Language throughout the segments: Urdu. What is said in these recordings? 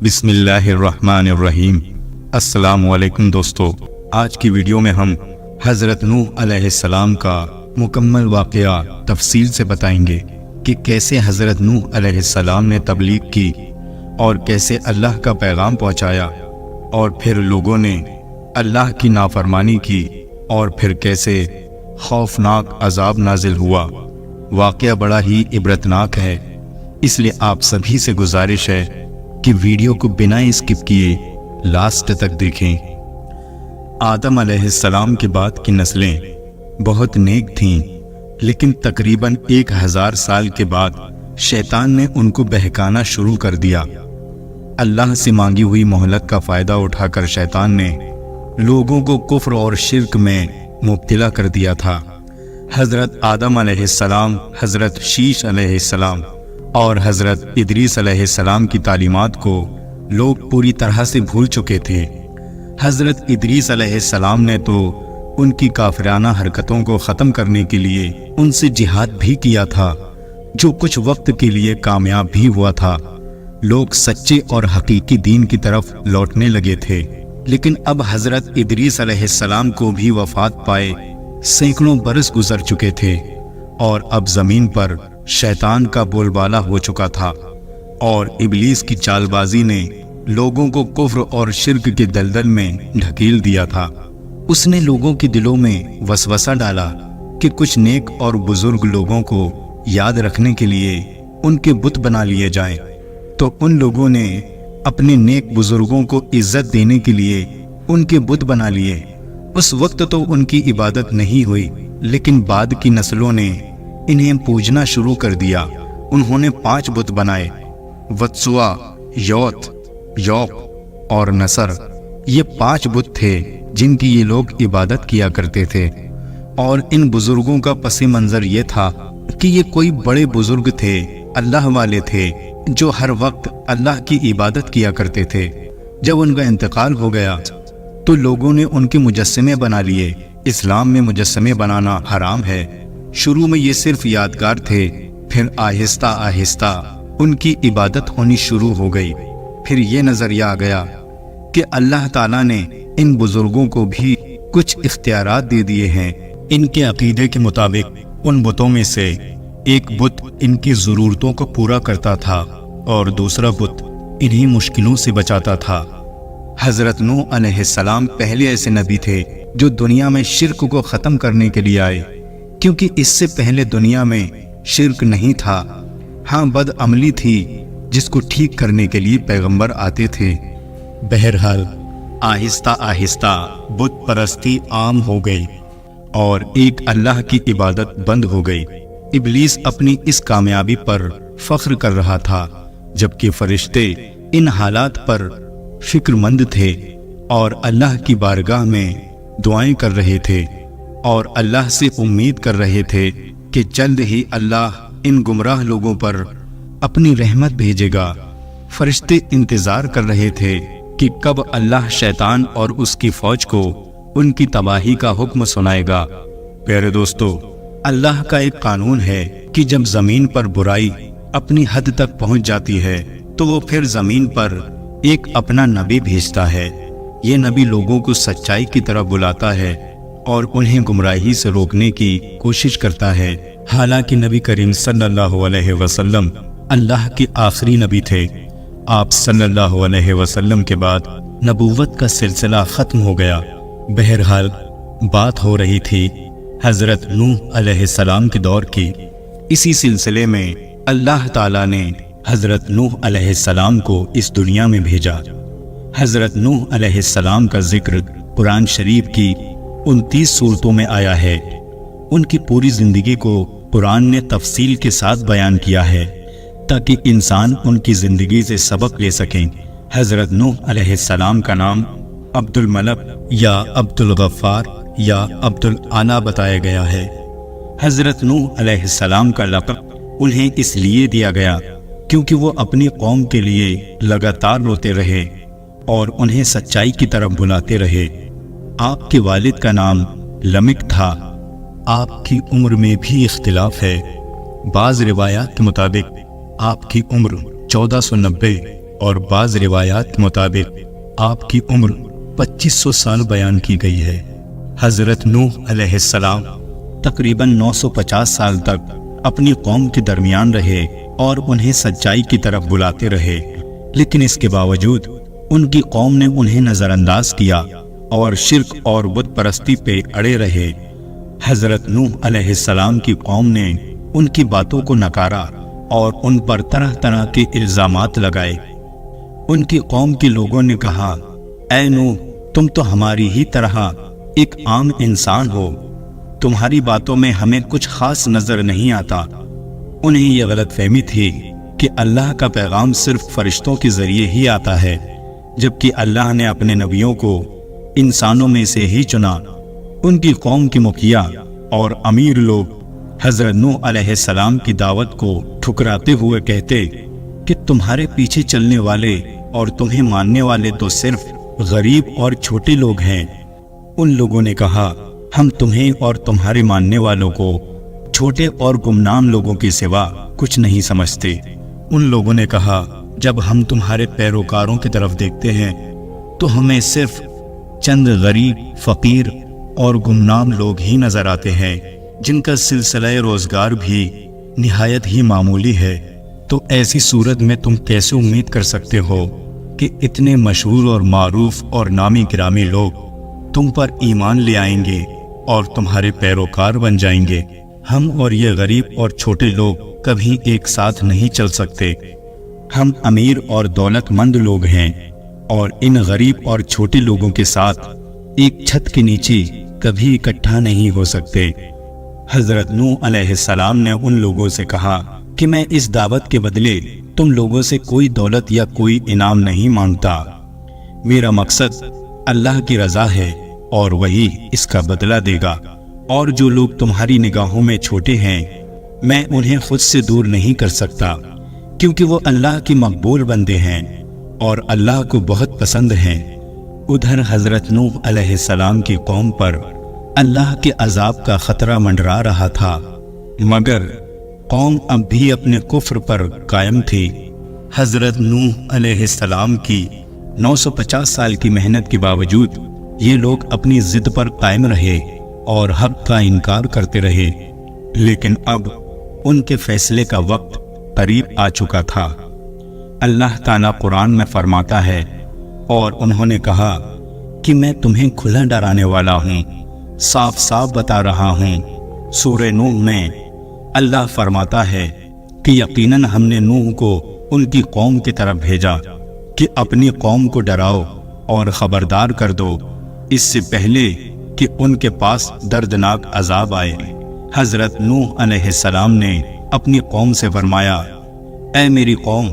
بسم اللہ الرحمن الرحیم۔ السلام علیکم دوستو، آج کی ویڈیو میں ہم حضرت نوح علیہ السلام کا مکمل واقعہ تفصیل سے بتائیں گے کہ کیسے حضرت نوح علیہ السلام نے تبلیغ کی اور کیسے اللہ کا پیغام پہنچایا اور پھر لوگوں نے اللہ کی نافرمانی کی اور پھر کیسے خوفناک عذاب نازل ہوا۔ واقعہ بڑا ہی عبرتناک ہے، اس لیے آپ سبھی سے گزارش ہے کہ ویڈیو کو بنا اسکپ کیے لاسٹ تک دیکھیں۔ آدم علیہ السلام کے بعد کی نسلیں بہت نیک تھیں، لیکن تقریباً 1000 سال کے بعد شیطان نے ان کو بہکانا شروع کر دیا۔ اللہ سے مانگی ہوئی مہلت کا فائدہ اٹھا کر شیطان نے لوگوں کو کفر اور شرک میں مبتلا کر دیا تھا۔ حضرت آدم علیہ السلام، حضرت شیش علیہ السلام اور حضرت ادریس علیہ السلام کی تعلیمات کو لوگ پوری طرح سے بھول چکے تھے۔ حضرت ادریس علیہ السلام نے تو ان کی کافرانہ حرکتوں کو ختم کرنے کے لیے ان سے جہاد بھی کیا تھا، جو کچھ وقت کے لیے کامیاب بھی ہوا تھا۔ لوگ سچے اور حقیقی دین کی طرف لوٹنے لگے تھے، لیکن اب حضرت ادریس علیہ السلام کو بھی وفات پائے سینکڑوں برس گزر چکے تھے، اور اب زمین پر شیطان کا بول بالا ہو چکا تھا، اور ابلیس کی چال بازی نے لوگوں کو کفر اور شرک کے دلدل میں ڈھکیل دیا تھا۔ اس نے لوگوں کے دلوں میں وسوسہ ڈالا کہ کچھ نیک اور بزرگ لوگوں کو یاد رکھنے کے لیے ان کے بت بنا لیے جائیں، تو ان لوگوں نے اپنے نیک بزرگوں کو عزت دینے کے لیے ان کے بت بنا لیے۔ اس وقت تو ان کی عبادت نہیں ہوئی، لیکن بعد کی نسلوں نے انہیں پوجنا شروع کر دیا۔ انہوں نے 5 بت بنائے، وتسوا، یوت، یوق اور نصر۔ یہ 5 بت تھے جن کی یہ لوگ عبادت کیا کرتے تھے، اور ان بزرگوں کا پس منظر یہ تھا کہ یہ کوئی بڑے بزرگ تھے، اللہ والے تھے، جو ہر وقت اللہ کی عبادت کیا کرتے تھے۔ جب ان کا انتقال ہو گیا تو لوگوں نے ان کے مجسمے بنا لیے۔ اسلام میں مجسمے بنانا حرام ہے۔ شروع میں یہ صرف یادگار تھے، پھر آہستہ آہستہ ان کی عبادت ہونی شروع ہو گئی۔ پھر یہ نظریہ آ گیا کہ اللہ تعالیٰ نے ان بزرگوں کو بھی کچھ اختیارات دے دیے ہیں۔ ان کے عقیدے کے مطابق ان بتوں میں سے ایک بت ان کی ضرورتوں کو پورا کرتا تھا اور دوسرا بت انہی مشکلوں سے بچاتا تھا۔ حضرت نوح علیہ السلام پہلے ایسے نبی تھے جو دنیا میں شرک کو ختم کرنے کے لیے آئے، کیونکہ اس سے پہلے دنیا میں شرک نہیں تھا۔ ہاں، بد عملی تھی جس کو ٹھیک کرنے کے لیے پیغمبر آتے تھے۔ بہرحال آہستہ آہستہ بت پرستی عام ہو گئی اور ایک اللہ کی عبادت بند ہو گئی۔ ابلیس اپنی اس کامیابی پر فخر کر رہا تھا، جبکہ فرشتے ان حالات پر فکر مند تھے اور اللہ کی بارگاہ میں دعائیں کر رہے تھے، اور اللہ سے امید کر رہے تھے کہ جلد ہی اللہ ان گمراہ لوگوں پر اپنی رحمت بھیجے گا۔ فرشتے انتظار کر رہے تھے کہ کب اللہ شیطان اور اس کی فوج کو ان کی تباہی کا حکم سنائے گا۔ پیارے دوستو، اللہ کا ایک قانون ہے کہ جب زمین پر برائی اپنی حد تک پہنچ جاتی ہے تو وہ پھر زمین پر ایک اپنا نبی بھیجتا ہے۔ یہ نبی لوگوں کو سچائی کی طرف بلاتا ہے اور انہیں گمراہی سے روکنے کی کوشش کرتا ہے۔ حالانکہ نبی کریم صلی اللہ علیہ وسلم اللہ کے آخری نبی تھے۔ آپ صلی اللہ علیہ وسلم کے بعد نبوت کا سلسلہ ختم ہو گیا۔ بہرحال بات ہو رہی تھی حضرت نوح علیہ السلام کے دور کی۔ اسی سلسلے میں اللہ تعالیٰ نے حضرت نوح علیہ السلام کو اس دنیا میں بھیجا۔ حضرت نوح علیہ السلام کا ذکر قرآن شریف کی 29 سورتوں میں آیا ہے۔ ان کی پوری زندگی کو قرآن نے تفصیل کے ساتھ بیان کیا ہے تاکہ انسان ان کی زندگی سے سبق لے سکیں۔ حضرت نوح علیہ السلام کا نام عبد الملک یا عبد الغفار یا عبد الاعلی بتایا گیا ہے۔ حضرت نوح علیہ السلام کا لقب انہیں اس لیے دیا گیا کیونکہ وہ اپنی قوم کے لیے لگاتار روتے رہے اور انہیں سچائی کی طرف بلاتے رہے۔ آپ کے والد کا نام لمک تھا۔ آپ کی عمر میں بھی اختلاف ہے۔ بعض روایات کے مطابق آپ کی عمر 1490 اور بعض روایات کے مطابق آپ کی عمر 2500 سال بیان کی گئی ہے۔ حضرت نوح علیہ السلام تقریباً 950 سال تک اپنی قوم کے درمیان رہے اور انہیں سچائی کی طرف بلاتے رہے، لیکن اس کے باوجود ان کی قوم نے انہیں نظر انداز کیا اور شرک اور بت پرستی پہ اڑے رہے۔ حضرت نوح علیہ السلام کی قوم نے ان کی باتوں کو نکارا اور ان پر طرح طرح کے الزامات لگائے۔ ان کی قوم کے لوگوں نے کہا، اے نوح، تم تو ہماری ہی طرح ایک عام انسان ہو، تمہاری باتوں میں ہمیں کچھ خاص نظر نہیں آتا۔ انہیں یہ غلط فہمی تھی کہ اللہ کا پیغام صرف فرشتوں کے ذریعے ہی آتا ہے، جبکہ اللہ نے اپنے نبیوں کو انسانوں میں سے ہی چنا۔ ان کی قوم کے مکھیا اور امیر لوگ حضرت نوح علیہ السلام کی دعوت کو ٹھکراتے ہوئے کہتے کہ تمہارے پیچھے چلنے والے اور تمہیں ماننے والے تو صرف غریب اور چھوٹے لوگ ہیں۔ ان لوگوں نے کہا، ہم تمہیں اور تمہارے ماننے والوں کو چھوٹے اور گمنام لوگوں کے سوا کچھ نہیں سمجھتے۔ ان لوگوں نے کہا، جب ہم تمہارے پیروکاروں کی طرف دیکھتے ہیں تو ہمیں صرف چند غریب، فقیر اور گمنام لوگ ہی نظر آتے ہیں، جن کا سلسلہ روزگار بھی نہایت ہی معمولی ہے۔ تو ایسی صورت میں تم کیسے امید کر سکتے ہو کہ اتنے مشہور اور معروف اور نامی گرامی لوگ تم پر ایمان لے آئیں گے اور تمہارے پیروکار بن جائیں گے؟ ہم اور یہ غریب اور چھوٹے لوگ کبھی ایک ساتھ نہیں چل سکتے۔ ہم امیر اور دولت مند لوگ ہیں اور ان غریب اور چھوٹے لوگوں کے ساتھ ایک چھت کے نیچے کبھی اکٹھا نہیں ہو سکتے۔ حضرت نوح علیہ السلام نے ان لوگوں سے کہا کہ میں اس دعوت کے بدلے تم لوگوں سے کوئی دولت یا کوئی انعام نہیں مانگتا۔ میرا مقصد اللہ کی رضا ہے اور وہی اس کا بدلہ دے گا، اور جو لوگ تمہاری نگاہوں میں چھوٹے ہیں میں انہیں خود سے دور نہیں کر سکتا، کیونکہ وہ اللہ کی مقبول بندے ہیں اور اللہ کو بہت پسند ہیں۔ ادھر حضرت نوح علیہ السلام کی قوم پر اللہ کے عذاب کا خطرہ منڈرا رہا تھا، مگر قوم اب بھی اپنے کفر پر قائم تھی۔ حضرت نوح علیہ السلام کی 950 سال کی محنت کے باوجود یہ لوگ اپنی ضد پر قائم رہے اور حق کا انکار کرتے رہے، لیکن اب ان کے فیصلے کا وقت قریب آ چکا تھا۔ اللہ تعالیٰ قرآن میں فرماتا ہے، اور انہوں نے کہا کہ میں تمہیں کھلا ڈرانے والا ہوں، صاف صاف بتا رہا ہوں۔ سورہ نوح میں اللہ فرماتا ہے کہ یقیناً ہم نے نوح کو ان کی قوم کی طرف بھیجا کہ اپنی قوم کو ڈراؤ اور خبردار کر دو، اس سے پہلے کہ ان کے پاس دردناک عذاب آئے۔ حضرت نوح علیہ السلام نے اپنی قوم سے فرمایا، اے میری قوم،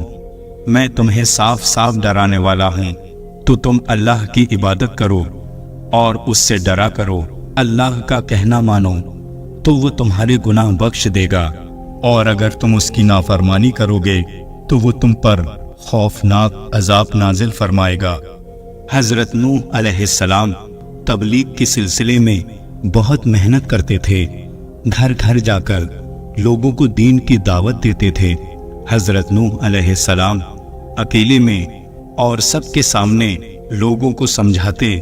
میں تمہیں صاف صاف ڈرانے والا ہوں، تو تم اللہ کی عبادت کرو اور اس سے ڈرا کرو، اللہ کا کہنا مانو تو وہ تمہارے گناہ بخش دے گا، اور اگر تم اس کی نافرمانی کرو گے تو وہ تم پر خوفناک عذاب نازل فرمائے گا۔ حضرت نوح علیہ السلام تبلیغ کے سلسلے میں بہت محنت کرتے تھے، گھر گھر جا کر لوگوں کو دین کی دعوت دیتے تھے۔ حضرت نوح علیہ السلام اکیلے میں اور سب کے سامنے لوگوں کو سمجھاتے،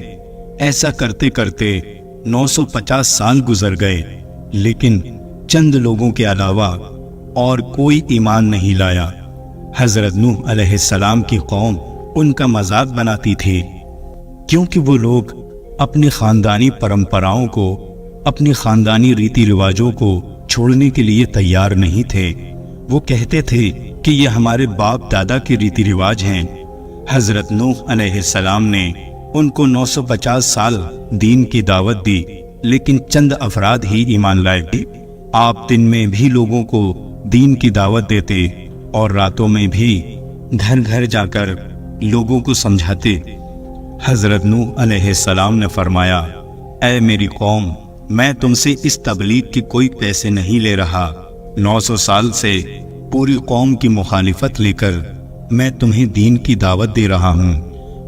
ایسا کرتے کرتے 950 سال گزر گئے، لیکن چند لوگوں کے علاوہ اور کوئی ایمان نہیں لایا۔ حضرت نوح علیہ السلام کی قوم ان کا مذاق بناتی تھی، کیونکہ وہ لوگ اپنی خاندانی پرمپراؤں کو، اپنی خاندانی ریتی رواجوں کو چھوڑنے کے لیے تیار نہیں تھے۔ وہ کہتے تھے کہ یہ ہمارے باپ دادا کے ریتی رواج ہیں۔ حضرت نوح علیہ السلام نے ان کو 950 سال دین کی دعوت دی، لیکن چند افراد ہی ایمان لائے۔ آپ دن میں بھی لوگوں کو دین کی دعوت دیتے اور راتوں میں بھی گھر گھر جا کر لوگوں کو سمجھاتے۔ حضرت نوح علیہ السلام نے فرمایا، اے میری قوم، میں تم سے اس تبلیغ کے کوئی پیسے نہیں لے رہا۔ 900 سال سے پوری قوم کی مخالفت لے کر میں تمہیں دین کی دعوت دے رہا ہوں،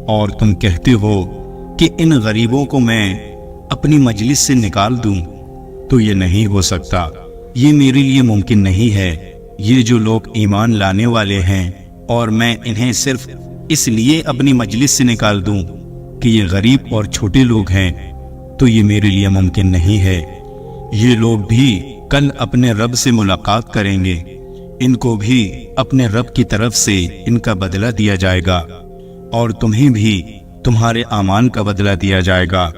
اور تم کہتے ہو کہ ان غریبوں کو میں اپنی مجلس سے نکال دوں، تو یہ نہیں ہو سکتا، یہ میرے لیے ممکن نہیں ہے۔ یہ جو لوگ ایمان لانے والے ہیں اور میں انہیں صرف اس لیے اپنی مجلس سے نکال دوں کہ یہ غریب اور چھوٹے لوگ ہیں، تو یہ میرے لیے ممکن نہیں ہے۔ یہ لوگ بھی کل اپنے رب سے ملاقات کریں گے، ان کو بھی اپنے رب کی طرف سے ان کا بدلہ دیا جائے گا، اور تمہیں بھی تمہارے اعمال کا بدلہ دیا جائے گا۔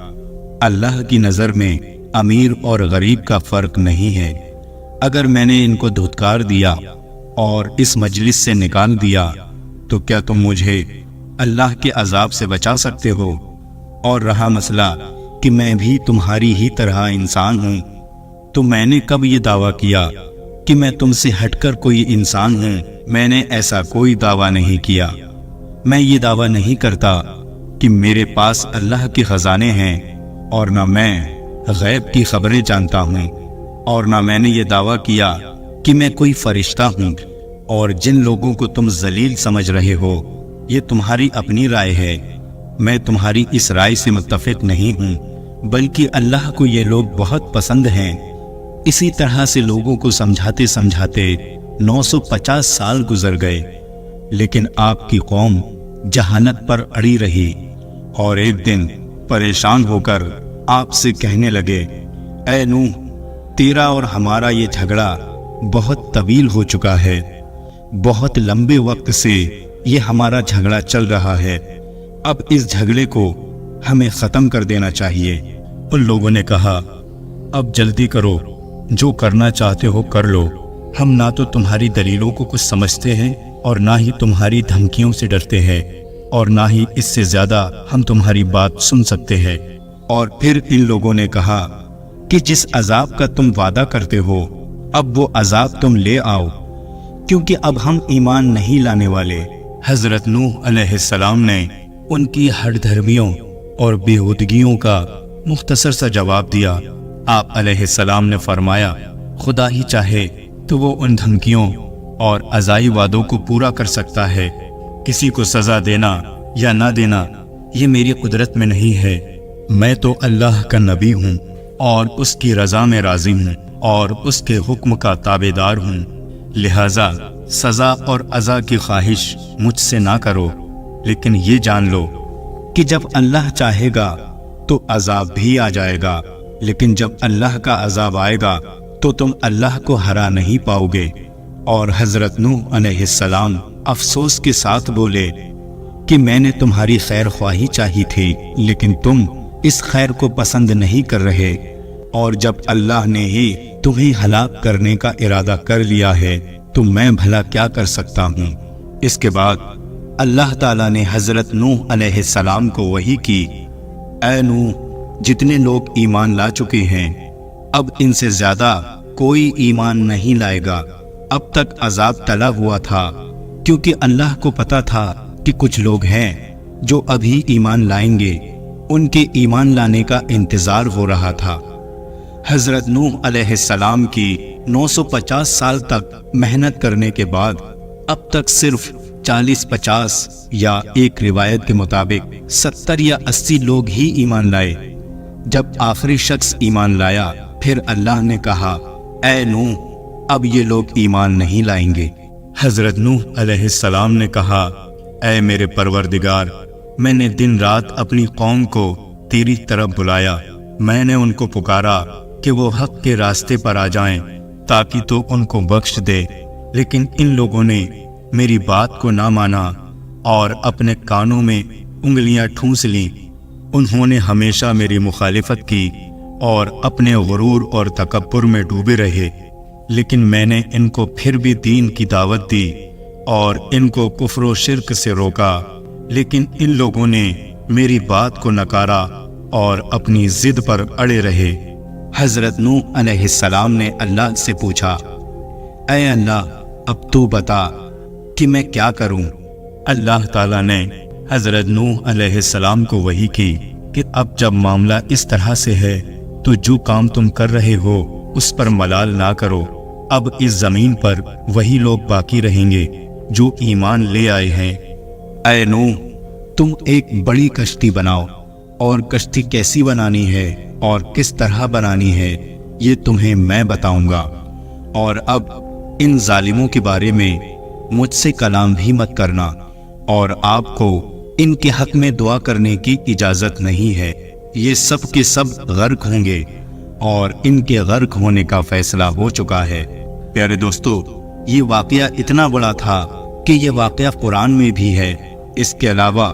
اللہ کی نظر میں امیر اور غریب کا فرق نہیں ہے۔ اگر میں نے ان کو دھتکار دیا اور اس مجلس سے نکال دیا تو کیا تم مجھے اللہ کے عذاب سے بچا سکتے ہو؟ اور رہا مسئلہ کہ میں بھی تمہاری ہی طرح انسان ہوں، تو میں نے کب یہ دعویٰ کیا کہ میں تم سے ہٹ کر کوئی انسان ہوں؟ میں نے ایسا کوئی دعویٰ نہیں کیا۔ میں یہ دعویٰ نہیں کرتا کہ میرے پاس اللہ کے خزانے ہیں، اور نہ میں غیب کی خبریں جانتا ہوں، اور نہ میں نے یہ دعویٰ کیا کہ میں کوئی فرشتہ ہوں۔ اور جن لوگوں کو تم ذلیل سمجھ رہے ہو، یہ تمہاری اپنی رائے ہے، میں تمہاری اس رائے سے متفق نہیں ہوں، بلکہ اللہ کو یہ لوگ بہت پسند ہیں۔ اسی طرح سے لوگوں کو سمجھاتے سمجھاتے 950 سال گزر گئے، لیکن آپ کی قوم جہالت پر اڑی رہی، اور ایک دن پریشان ہو کر آپ سے کہنے لگے، اے نوح، تیرا اور ہمارا یہ جھگڑا بہت طویل ہو چکا ہے، بہت لمبے وقت سے یہ ہمارا جھگڑا چل رہا ہے، اب اس جھگڑے کو ہمیں ختم کر دینا چاہیے۔ ان لوگوں نے کہا، اب جلدی کرو، جو کرنا چاہتے ہو کر لو، ہم نہ تو تمہاری دلیلوں کو کچھ سمجھتے ہیں اور نہ ہی تمہاری دھمکیوں سے ڈرتے ہیں، اور نہ ہی اس سے زیادہ ہم تمہاری بات سن سکتے ہیں۔ اور پھر ان لوگوں نے کہا کہ جس عذاب کا تم وعدہ کرتے ہو، اب وہ عذاب تم لے آؤ، کیونکہ اب ہم ایمان نہیں لانے والے۔ حضرت نوح علیہ السلام نے ان کی ہٹ دھرمیوں اور بیہودگیوں کا مختصر سا جواب دیا۔ آپ علیہ السلام نے فرمایا، خدا ہی چاہے تو وہ ان دھمکیوں اور عزائی وعدوں کو پورا کر سکتا ہے۔ کسی کو سزا دینا یا نہ دینا یہ میری قدرت میں نہیں ہے۔ میں تو اللہ کا نبی ہوں اور اس کی رضا میں راضی ہوں اور اس کے حکم کا تابع دار ہوں، لہذا سزا اور عزا کی خواہش مجھ سے نہ کرو، لیکن یہ جان لو کہ جب اللہ چاہے گا تو عذاب بھی آ جائے گا، لیکن جب اللہ کا عذاب آئے گا تو تم اللہ کو ہرا نہیں پاؤ گے۔ اور حضرت نوح علیہ السلام افسوس کے ساتھ بولے کہ میں نے تمہاری خیر خواہی چاہی تھی، لیکن تم اس خیر کو پسند نہیں کر رہے، اور جب اللہ نے ہی تمہیں ہلاک کرنے کا ارادہ کر لیا ہے تو میں بھلا کیا کر سکتا ہوں۔ اس کے بعد اللہ تعالیٰ نے حضرت نوح علیہ السلام کو وحی کی، اے نوح، جتنے لوگ ایمان لا چکے ہیں اب ان سے زیادہ کوئی ایمان نہیں لائے گا۔ اب تک عذاب ٹلا ہوا تھا کیونکہ اللہ کو پتا تھا کہ کچھ لوگ ہیں جو ابھی ایمان لائیں گے، ان کے ایمان لانے کا انتظار ہو رہا تھا۔ حضرت نوح علیہ السلام کی 950 سال تک محنت کرنے کے بعد اب تک صرف 40-50 یا ایک روایت کے مطابق 70 یا 80 لوگ ہی ایمان لائے۔ جب آخری شخص ایمان لایا پھر اللہ نے کہا، اے نوح، اب یہ لوگ ایمان نہیں لائیں گے۔ حضرت نوح علیہ السلام نے کہا، اے میرے پروردگار، میں نے دن رات اپنی قوم کو تیری طرف بلایا، میں نے ان کو پکارا کہ وہ حق کے راستے پر آ جائیں تاکہ تو ان کو بخش دے، لیکن ان لوگوں نے میری بات کو نہ مانا اور اپنے کانوں میں انگلیاں ٹھونس لیں۔ انہوں نے ہمیشہ میری مخالفت کی اور اپنے غرور اور تکبر میں ڈوبے رہے، لیکن میں نے ان کو پھر بھی دین کی دعوت دی اور ان کو کفر و شرک سے روکا، لیکن ان لوگوں نے میری بات کو نکارا اور اپنی ضد پر اڑے رہے۔ حضرت نوح علیہ السلام نے اللہ سے پوچھا، اے اللہ، اب تو بتا کہ میں کیا کروں؟ اللہ تعالیٰ نے حضرت نوح علیہ السلام کو وحی کی کہ اب جب معاملہ اس طرح سے ہے تو جو کام تم کر رہے ہو اس پر ملال نہ کرو، اب اس زمین پر وہی لوگ باقی رہیں گے جو ایمان لے آئے ہیں۔ اے نوح، تم ایک بڑی کشتی بناؤ، اور کشتی کیسی بنانی ہے اور کس طرح بنانی ہے یہ تمہیں میں بتاؤں گا۔ اور اب ان ظالموں کے بارے میں مجھ سے کلام بھی مت کرنا، اور آپ کو ان کے حق میں دعا کرنے کی اجازت نہیں ہے۔ یہ سب کے سب غرق ہوں گے اور ان کے غرق ہونے کا فیصلہ ہو چکا ہے۔ پیارے دوستو، یہ واقعہ اتنا بڑا تھا کہ یہ واقعہ قرآن میں بھی ہے۔ اس کے علاوہ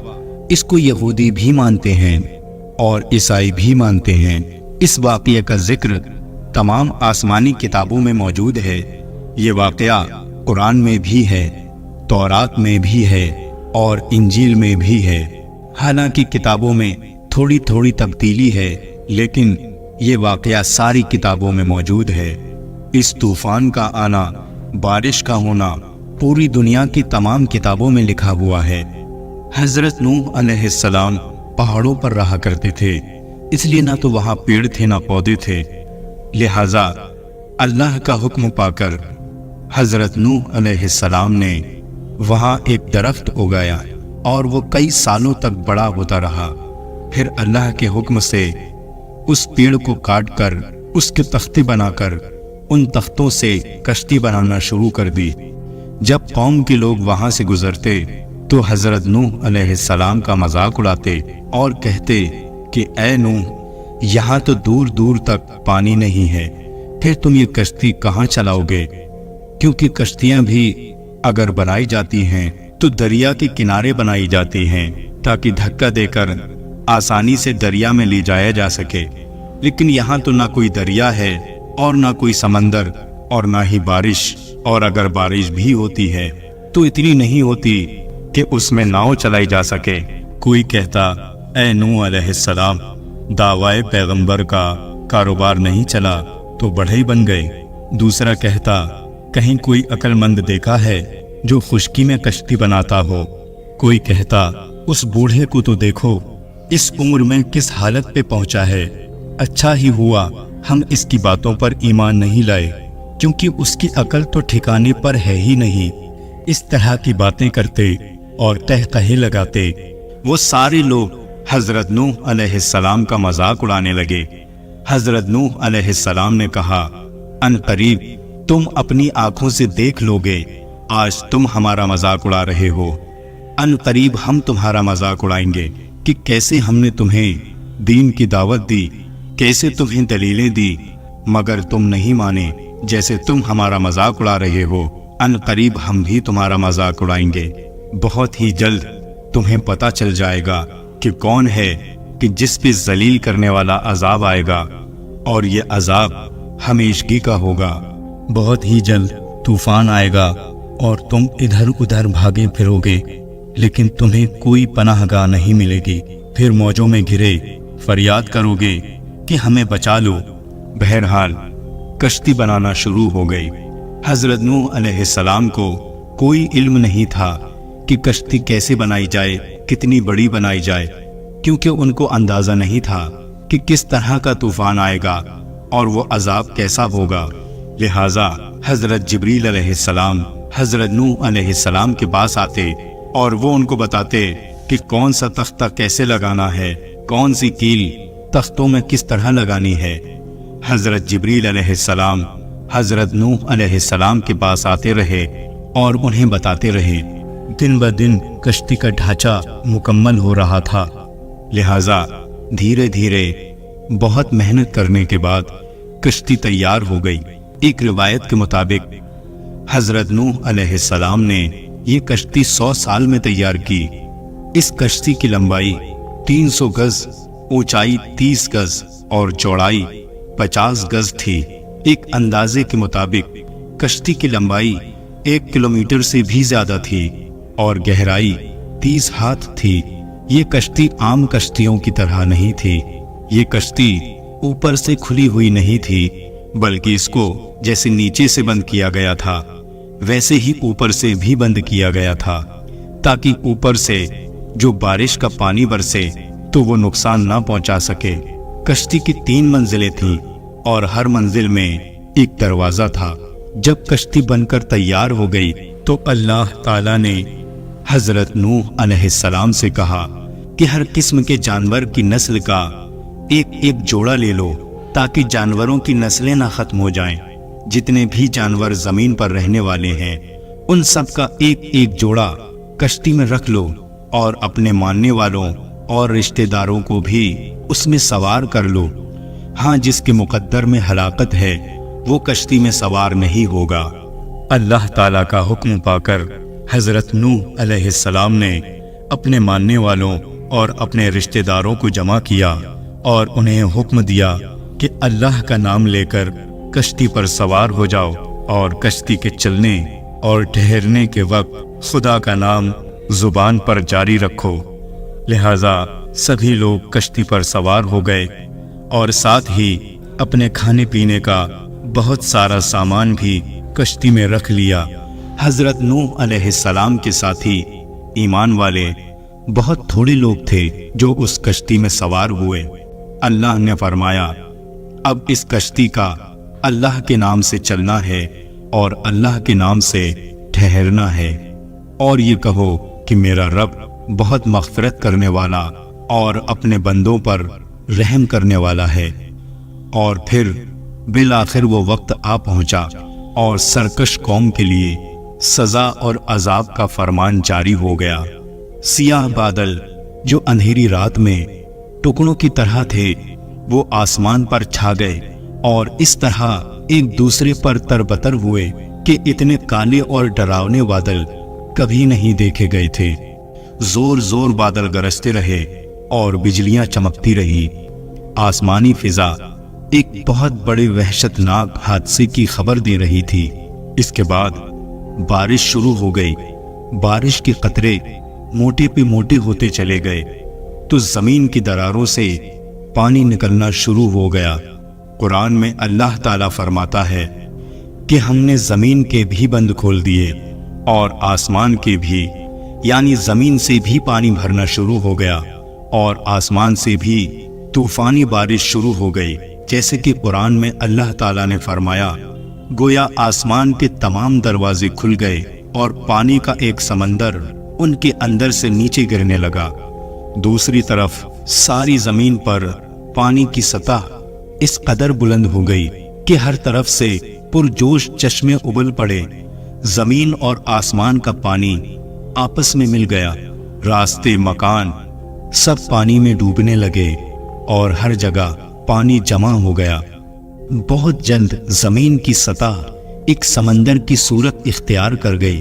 اس کو یہودی بھی مانتے ہیں اور عیسائی بھی مانتے ہیں۔ اس واقعے کا ذکر تمام آسمانی کتابوں میں موجود ہے۔ یہ واقعہ قرآن میں بھی ہے، تورات میں بھی ہے اور انجیل میں بھی ہے۔ حالانکہ کتابوں میں تھوڑی تھوڑی تبدیلی ہے، لیکن یہ واقعہ ساری کتابوں میں موجود ہے۔ اس طوفان کا آنا، بارش کا ہونا پوری دنیا کی تمام کتابوں میں لکھا ہوا ہے۔ حضرت نوح علیہ السلام پہاڑوں پر رہا کرتے تھے، اس لیے نہ تو وہاں پیڑ تھے نہ پودے تھے، لہٰذا اللہ کا حکم پا کر حضرت نوح علیہ السلام نے وہاں ایک درخت اگایا اور وہ کئی سالوں تک بڑا ہوتا رہا۔ پھر اللہ کے حکم سے اس پیڑ کو کاٹ کر اس کے تختے بنا کر ان تختوں سے کشتی بنانا شروع کر دی۔ جب قوم کے لوگ وہاں سے گزرتے تو حضرت نوح علیہ السلام کا مذاق اڑاتے اور کہتے کہ اے نوح، یہاں تو دور دور تک پانی نہیں ہے، پھر تم یہ کشتی کہاں چلاؤ گے؟ کیونکہ کشتیاں بھی اگر بنائی جاتی ہیں تو دریا کے کنارے بنائی جاتی ہیں تاکہ دھکا دے کر آسانی سے دریا میں لے جایا جا سکے، لیکن یہاں تو نہ کوئی دریا ہے اور نہ کوئی سمندر اور نہ ہی بارش، اور اگر بارش بھی ہوتی ہے تو اتنی نہیں ہوتی کہ اس میں ناؤ چلائی جا سکے۔ کوئی کہتا اے نوح علیہ السلام، دعوائے پیغمبر کا کاروبار نہیں چلا تو بڑھئی بن گئے۔ دوسرا کہتا کہیں کوئی عقل مند دیکھا ہے جو خشکی میں کشتی بناتا ہو۔ کوئی کہتا اس بوڑھے کو تو دیکھو، اس عمر میں کس حالت پہ پہنچا ہے، اچھا ہی ہوا ہم اس کی باتوں پر ایمان نہیں لائے، کیونکہ اس کی عقل تو ٹھکانے پر ہے ہی نہیں۔ اس طرح کی باتیں کرتے اور قہقہے لگاتے۔ وہ سارے لوگ حضرت نوح علیہ السلام کا مذاق اڑانے لگے۔ حضرت نوح علیہ السلام نے کہا ان قریب تم اپنی آنکھوں سے دیکھ لو گے، آج تم ہمارا مذاق اڑا رہے ہو، ان قریب ہم تمہارا مذاق اڑائیں گے کہ کیسے ہم نے تمہیں دین کی دعوت دی، کیسے تمہیں دلیلیں دی، مگر تم نہیں مانے، جیسے تم ہمارا مذاق اڑا رہے ہو، ان قریب ہم بھی تمہارا مذاق اڑائیں گے۔ بہت ہی جلد تمہیں پتہ چل جائے گا کہ کون ہے کہ جس پہ ذلیل کرنے والا عذاب آئے گا، اور یہ عذاب ہمیشگی کا ہوگا۔ بہت ہی جلد طوفان آئے گا اور تم ادھر ادھر بھاگے پھرو گے، لیکن تمہیں کوئی پناہ گاہ نہیں ملے گی۔ پھر موجوں میں گھرے فریاد کرو گے کہ ہمیں بچا لو۔ بہرحال کشتی بنانا شروع ہو گئی۔ حضرت نوح علیہ السلام کو کوئی علم نہیں تھا کہ کشتی کیسے بنائی جائے، کتنی بڑی بنائی جائے، کیونکہ ان کو اندازہ نہیں تھا کہ کس طرح کا طوفان آئے گا اور وہ عذاب کیسا ہوگا۔ لہٰذا حضرت جبریل علیہ السلام حضرت نوح علیہ السلام کے پاس آتے اور وہ ان کو بتاتے کہ کون سا تختہ کیسے لگانا ہے، کون سی کیل تختوں میں کس طرح لگانی ہے۔ حضرت جبریل علیہ السلام حضرت نوح علیہ السلام کے پاس آتے رہے اور انہیں بتاتے رہے۔ دن بدن کشتی کا ڈھانچہ مکمل ہو رہا تھا، لہٰذا دھیرے دھیرے بہت محنت کرنے کے بعد کشتی تیار ہو گئی۔ ایک روایت کے مطابق حضرت نوح علیہ السلام نے یہ کشتی 100 سال میں تیار کی۔ اس کشتی کی لمبائی 300 گز، اونچائی 30 گز اور چوڑائی 50 گز تھی۔ ایک اندازے کے مطابق کشتی کی لمبائی 1 کلومیٹر سے بھی زیادہ تھی اور گہرائی 30 ہاتھ تھی۔ یہ کشتی عام کشتیوں کی طرح نہیں تھی۔ یہ کشتی اوپر سے کھلی ہوئی نہیں تھی، بلکہ اس کو جیسے نیچے سے بند کیا گیا تھا ویسے ہی اوپر سے بھی بند کیا گیا تھا، تاکہ اوپر سے جو بارش کا پانی برسے تو وہ نقصان نہ پہنچا سکے۔ کشتی کی 3 منزلیں تھیں اور ہر منزل میں ایک دروازہ تھا۔ جب کشتی بن کر تیار ہو گئی تو اللہ تعالیٰ نے حضرت نوح علیہ السلام سے کہا کہ ہر قسم کے جانور کی نسل کا ایک جوڑا لے لو، تاکہ جانوروں کی نسلیں نہ ختم ہو جائیں۔ جتنے بھی جانور زمین پر رہنے والے ہیں ان سب کا ایک ایک جوڑا کشتی میں رکھ لو اور اپنے ماننے والوں اور رشتہ داروں کو بھی اس میں سوار کر لو۔ ہاں، جس کے مقدر میں ہلاکت ہے وہ کشتی میں سوار نہیں ہوگا۔ اللہ تعالیٰ کا حکم پا کر حضرت نوح علیہ السلام نے اپنے ماننے والوں اور اپنے رشتہ داروں کو جمع کیا اور انہیں حکم دیا کہ اللہ کا نام لے کر کشتی پر سوار ہو جاؤ اور کشتی کے چلنے اور ٹھہرنے کے وقت خدا کا نام زبان پر جاری رکھو۔ لہذا سبھی لوگ کشتی پر سوار ہو گئے اور ساتھ ہی اپنے کھانے پینے کا بہت سارا سامان بھی کشتی میں رکھ لیا۔ حضرت نوح علیہ السلام کے ساتھی ایمان والے بہت تھوڑے لوگ تھے جو اس کشتی میں سوار ہوئے۔ اللہ نے فرمایا، اب اس کشتی کا اللہ کے نام سے چلنا ہے اور اللہ کے نام سے ٹھہرنا ہے، اور یہ کہو کہ میرا رب بہت مغفرت کرنے والا اور اپنے بندوں پر رحم کرنے والا ہے۔ اور پھر بالآخر وہ وقت آ پہنچا اور سرکش قوم کے لیے سزا اور عذاب کا فرمان جاری ہو گیا۔ سیاہ بادل جو اندھیری رات میں ٹکڑوں کی طرح تھے وہ آسمان پر چھا گئے اور اس طرح ایک دوسرے پر تربتر ہوئے کہ اتنے کالے اور ڈراونے بادل کبھی نہیں دیکھے گئے تھے۔ زور زور بادل گرجتے رہے اور بجلیاں چمکتی رہی۔ آسمانی فضا ایک بہت بڑے وحشتناک حادثے کی خبر دے رہی تھی۔ اس کے بعد بارش شروع ہو گئی۔ بارش کے قطرے موٹے پہ موٹے ہوتے چلے گئے تو زمین کی دراروں سے پانی نکلنا شروع ہو گیا۔ قرآن میں اللہ تعالیٰ فرماتا ہے کہ ہم نے زمین کے بھی بند کھول دیے اور آسمان کے بھی، یعنی زمین سے بھی پانی بھرنا شروع ہو گیا اور آسمان سے بھی طوفانی بارش شروع ہو گئی۔ جیسے کہ قرآن میں اللہ تعالیٰ نے فرمایا، گویا آسمان کے تمام دروازے کھل گئے اور پانی کا ایک سمندر ان کے اندر سے نیچے گرنے لگا۔ دوسری طرف ساری زمین پر پانی کی سطح اس قدر بلند ہو گئی کہ ہر طرف سے پرجوش چشمے ابل پڑے۔ زمین اور آسمان کا پانی آپس میں مل گیا، راستے، مکان سب پانی میں ڈوبنے لگے اور ہر جگہ پانی جمع ہو گیا۔ بہت جلد زمین کی سطح ایک سمندر کی صورت اختیار کر گئی۔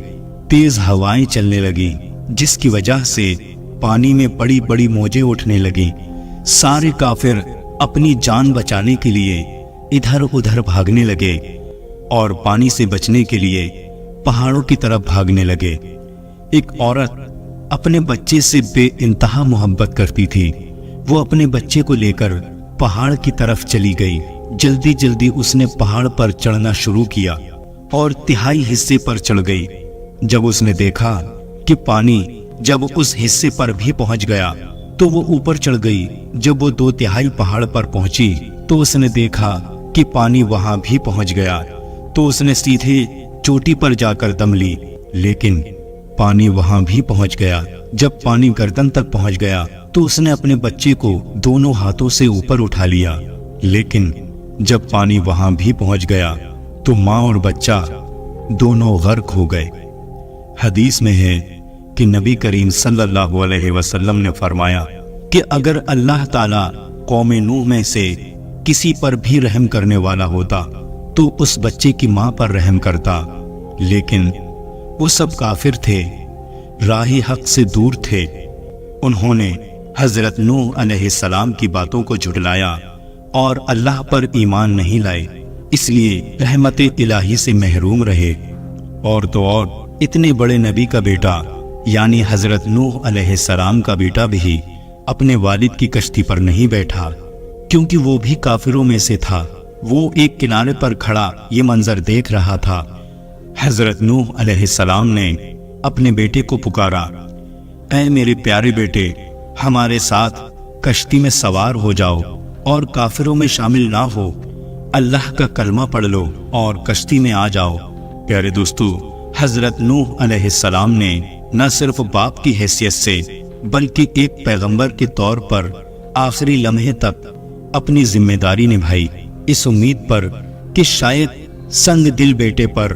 تیز ہوائیں چلنے لگی جس کی وجہ سے پانی میں بڑی بڑی موجیں اٹھنے لگیں۔ سارے کافر اپنی جان بچانے کے لیے ادھر ادھر بھاگنے لگے اور پانی سے بچنے کے لیے پہاڑوں کی طرف بھاگنے لگے۔ ایک عورت اپنے بچے سے بے انتہا محبت کرتی تھی۔ وہ اپنے بچے کو لے کر پہاڑ کی طرف چلی گئی۔ جلدی جلدی اس نے پہاڑ پر چڑھنا شروع کیا اور تہائی حصے پر چڑھ گئی۔ جب اس نے دیکھا کہ پانی جب اس حصے پر بھی پہنچ گیا تو وہ اوپر چڑھ گئی۔ جب وہ 2/3 پہاڑ پر پہنچی تو اس نے دیکھا کہ پانی وہاں بھی پہنچ گیا تو اس نے سیدھے چوٹی پر جا کر دم لی، لیکن پانی وہاں بھی پہنچ گیا۔ جب پانی گردن تک پہنچ گیا تو اس نے اپنے بچے کو دونوں ہاتھوں سے اوپر اٹھا لیا، لیکن جب پانی وہاں بھی پہنچ گیا تو ماں اور بچہ دونوں غرق ہو گئے۔ حدیث میں ہے کہ نبی کریم صلی اللہ علیہ وسلم نے فرمایا کہ اگر اللہ تعالیٰ قوم نوح میں سے کسی پر بھی رحم کرنے والا ہوتا تو اس بچے کی ماں پر رحم کرتا، لیکن وہ سب کافر تھے، راہ حق سے دور تھے۔ انہوں نے حضرت نوح علیہ السلام کی باتوں کو جھٹلایا اور اللہ پر ایمان نہیں لائے، اس لیے رحمت الہی سے محروم رہے۔ اور تو اور اتنے بڑے نبی کا بیٹا یعنی حضرت نوح علیہ السلام کا بیٹا بھی اپنے والد کی کشتی پر نہیں بیٹھا، کیونکہ وہ بھی کافروں میں سے تھا۔ وہ ایک کنارے پر کھڑا یہ منظر دیکھ رہا تھا۔ حضرت نوح علیہ السلام نے اپنے بیٹے کو پکارا، اے میرے پیارے بیٹے، ہمارے ساتھ کشتی میں سوار ہو جاؤ اور کافروں میں شامل نہ ہو، اللہ کا کلمہ پڑھ لو اور کشتی میں آ جاؤ۔ پیارے دوستو، حضرت نوح علیہ السلام نے نہ صرف باپ کی حیثیت سے بلکہ ایک پیغمبر کے طور پر آخری لمحے تک اپنی ذمہ داری نبھائی، اس امید پر کہ شاید سنگ دل بیٹے پر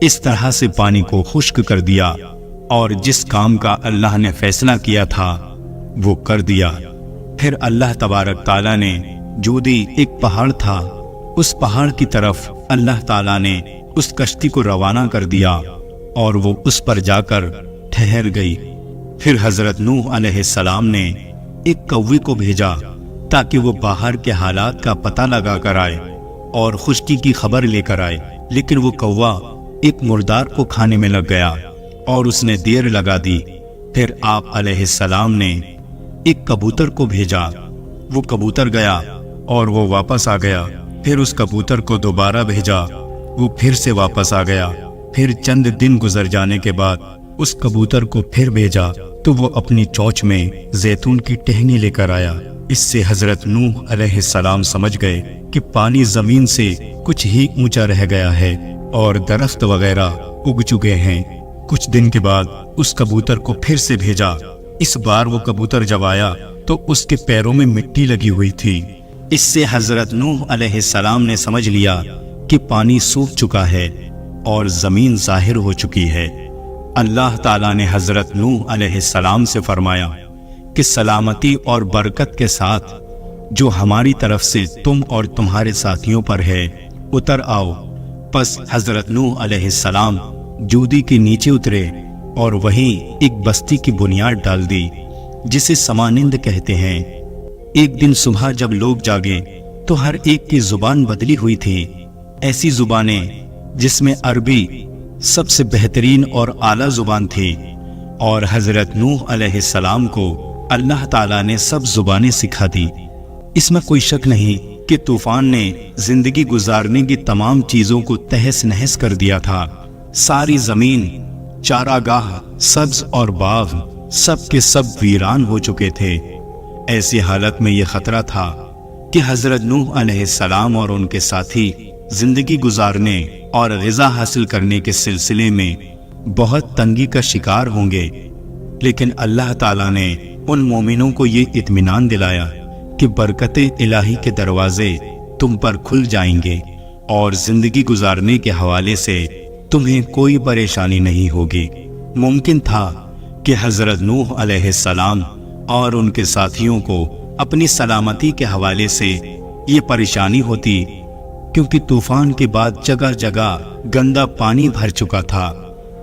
اس طرح سے پانی کو خشک کر دیا اور جس کام کا اللہ نے فیصلہ کیا تھا وہ کر دیا۔ پھر اللہ تبارک تعالیٰ نے جودی ایک پہاڑ تھا، اس پہاڑ کی طرف اللہ تعالیٰ نے اس کشتی کو روانہ کر دیا اور وہ اس پر جا کر ٹھہر گئی۔ پھر حضرت نوح علیہ السلام نے ایک کوے کو بھیجا تاکہ وہ باہر کے حالات کا پتہ لگا کر آئے اور خشکی کی خبر لے کر آئے، لیکن وہ کوا ایک مردار کو کھانے میں لگ گیا اور اس نے دیر لگا دی۔ پھر آپ علیہ السلام نے ایک کبوتر کو بھیجا، وہ کبوتر گیا اور وہ واپس آ گیا۔ پھر اس کبوتر کو دوبارہ بھیجا، وہ پھر سے واپس آ گیا۔ پھر چند دن گزر جانے کے بعد اس کبوتر کو پھر بھیجا تو وہ اپنی چونچ میں زیتون کی ٹہنی لے کر آیا۔ اس سے حضرت نوح علیہ السلام سمجھ گئے کہ پانی زمین سے کچھ ہی اونچا رہ گیا ہے اور درخت وغیرہ اگ چکے ہیں۔ کچھ دن کے بعد اس کبوتر کو پھر سے بھیجا۔ اس بار وہ کبوتر جب آیا تو اس کے پیروں میں مٹی لگی ہوئی تھی۔ اس سے حضرت نوح علیہ السلام نے سمجھ لیا کہ پانی سوکھ چکا ہے اور زمین ظاہر ہو چکی ہے۔ اللہ تعالیٰ نے حضرت نوح علیہ السلام سے فرمایا کہ سلامتی اور برکت کے ساتھ جو ہماری طرف سے تم اور تمہارے ساتھیوں پر ہے اتر آؤ۔ پس حضرت نوح علیہ السلام جودی کے نیچے اترے اور وہیں ایک بستی کی بنیاد ڈال دی جسے سمانند کہتے ہیں۔ ایک دن صبح جب لوگ جاگے تو ہر ایک کی زبان بدلی ہوئی تھی، ایسی زبانیں جس میں عربی سب سے بہترین اور اعلیٰ زبان تھی، اور حضرت نوح علیہ السلام کو اللہ تعالیٰ نے سب زبانیں سکھا دی۔ اس میں کوئی شک نہیں کہ طوفان نے زندگی گزارنے کی تمام چیزوں کو تہس نہس کر دیا تھا۔ ساری زمین، چاراگاہ، سبز اور باغ سب کے سب ویران ہو چکے تھے۔ ایسی حالت میں یہ خطرہ تھا کہ حضرت نوح علیہ السلام اور ان کے ساتھی زندگی گزارنے اور غذا حاصل کرنے کے سلسلے میں بہت تنگی کا شکار ہوں گے، لیکن اللہ تعالیٰ نے ان مومنوں کو یہ اطمینان دلایا کہ برکت الہی کے دروازے تم پر کھل جائیں گے اور زندگی گزارنے کے حوالے سے تمہیں کوئی پریشانی نہیں ہوگی۔ ممکن تھا کہ حضرت نوح علیہ السلام اور ان کے ساتھیوں کو اپنی سلامتی کے حوالے سے یہ پریشانی ہوتی، کیونکہ طوفان کے بعد جگہ جگہ گندا پانی بھر چکا تھا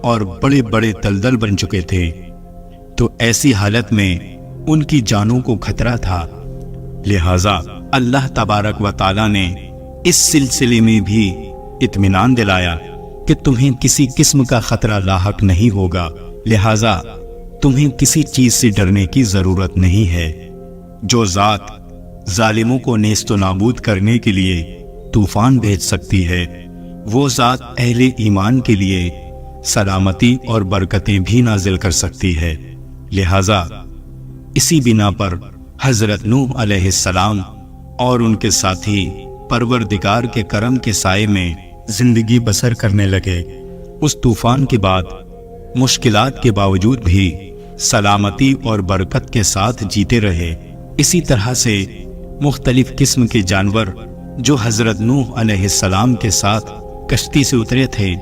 اور بڑے بڑے دلدل بن چکے تھے، تو ایسی حالت میں ان کی جانوں کو خطرہ تھا۔ لہٰذا اللہ تبارک و تعالیٰ نے اس سلسلے میں بھی اطمینان دلایا کہ تمہیں کسی قسم کا خطرہ لاحق نہیں ہوگا، لہٰذا تمہیں کسی چیز سے ڈرنے کی ضرورت نہیں ہے۔ جو ذات ظالموں کو نیست و نابود کرنے کے لیے طوفان بھیج سکتی ہے، وہ ذات اہل ایمان کے لیے سلامتی اور برکتیں بھی نازل کر سکتی ہے۔ لہٰذا اسی بنا پر حضرت نوح علیہ السلام اور ان کے ساتھی پروردگار کے کرم کے سائے میں زندگی بسر کرنے لگے۔ اس طوفان کے بعد مشکلات کے باوجود بھی سلامتی اور برکت کے ساتھ جیتے رہے۔ اسی طرح سے مختلف قسم کے جانور جو حضرت نوح علیہ السلام کے ساتھ کشتی سے اترے تھے،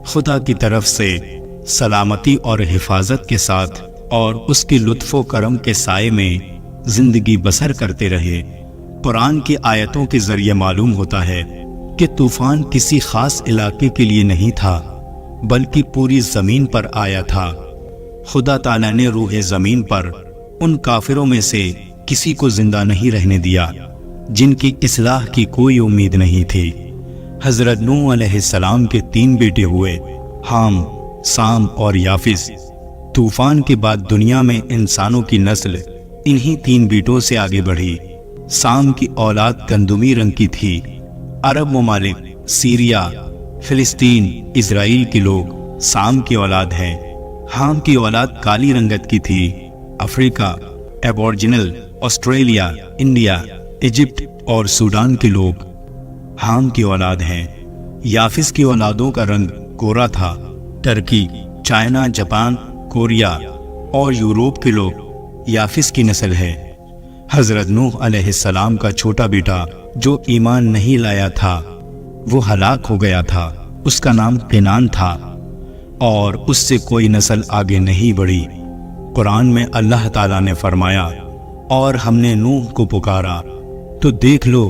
خدا کی طرف سے سلامتی اور حفاظت کے ساتھ اور اس کے لطف و کرم کے سائے میں زندگی بسر کرتے رہے۔ قرآن کی آیتوں کے ذریعے معلوم ہوتا ہے کہ طوفان کسی خاص علاقے کے لیے نہیں تھا، بلکہ پوری زمین پر آیا تھا۔ خدا تعالیٰ نے روح زمین پر ان کافروں میں سے کسی کو زندہ نہیں رہنے دیا جن کی اصلاح کی کوئی امید نہیں تھی۔ حضرت نوح علیہ السلام کے 3 بیٹے ہوئے، حام، سام اور یافس۔ طوفان کے بعد دنیا میں انسانوں کی نسل انہی 3 بیٹوں سے آگے بڑھی۔ سام کی اولاد گندمی رنگ کی تھی۔ عرب ممالک، سیریا، فلسطین، اسرائیل کے لوگ سام کی اولاد ہیں۔ حام کی اولاد کالی رنگت کی تھی۔ افریقہ، ایبورجنل، آسٹریلیا، انڈیا، ایجپٹ اور سوڈان کے لوگ حام کی اولاد ہیں۔ یافس کی اولادوں کا رنگ گورا تھا۔ ترکی، چائنا، جاپان، کوریا اور یوروپ کے لوگ یافس کی نسل ہے۔ حضرت نوح علیہ السلام کا چھوٹا بیٹا جو ایمان نہیں لایا تھا وہ ہلاک ہو گیا تھا، اس کا نام قینان تھا۔ اور اس سے کوئی نسل آگے نہیں بڑھی۔ قرآن میں اللہ تعالیٰ نے فرمایا، اور ہم نے نوح کو پکارا تو دیکھ لو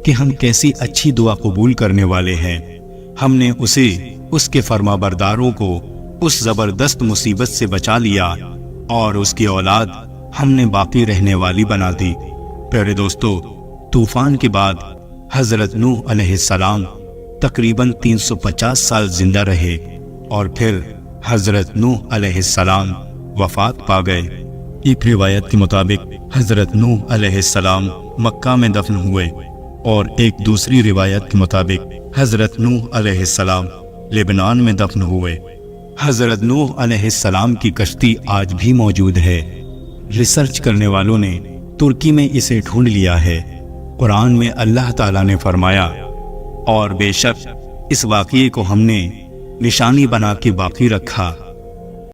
کہ ہم کیسی اچھی دعا قبول کرنے والے ہیں۔ ہم نے اسے اس کے فرما برداروں کو اس زبردست مصیبت سے بچا لیا اور اس کی اولاد ہم نے باقی رہنے والی بنا دی۔ پیارے دوستو، طوفان کے بعد حضرت نوح علیہ السلام تقریباً 350 سال زندہ رہے اور پھر حضرت نوح علیہ السلام وفات پا گئے۔ ایک روایت کے مطابق حضرت نوح علیہ السلام مکہ میں دفن ہوئے اور ایک دوسری روایت کے مطابق حضرت نوح علیہ السلام لبنان میں دفن ہوئے۔ حضرت نوح علیہ السلام کی کشتی آج بھی موجود ہے۔ ریسرچ کرنے والوں نے ترکی میں اسے ڈھونڈ لیا ہے۔ قرآن میں اللہ تعالیٰ نے فرمایا، اور بے شک اس واقعے کو ہم نے نشانی بنا کے باقی رکھا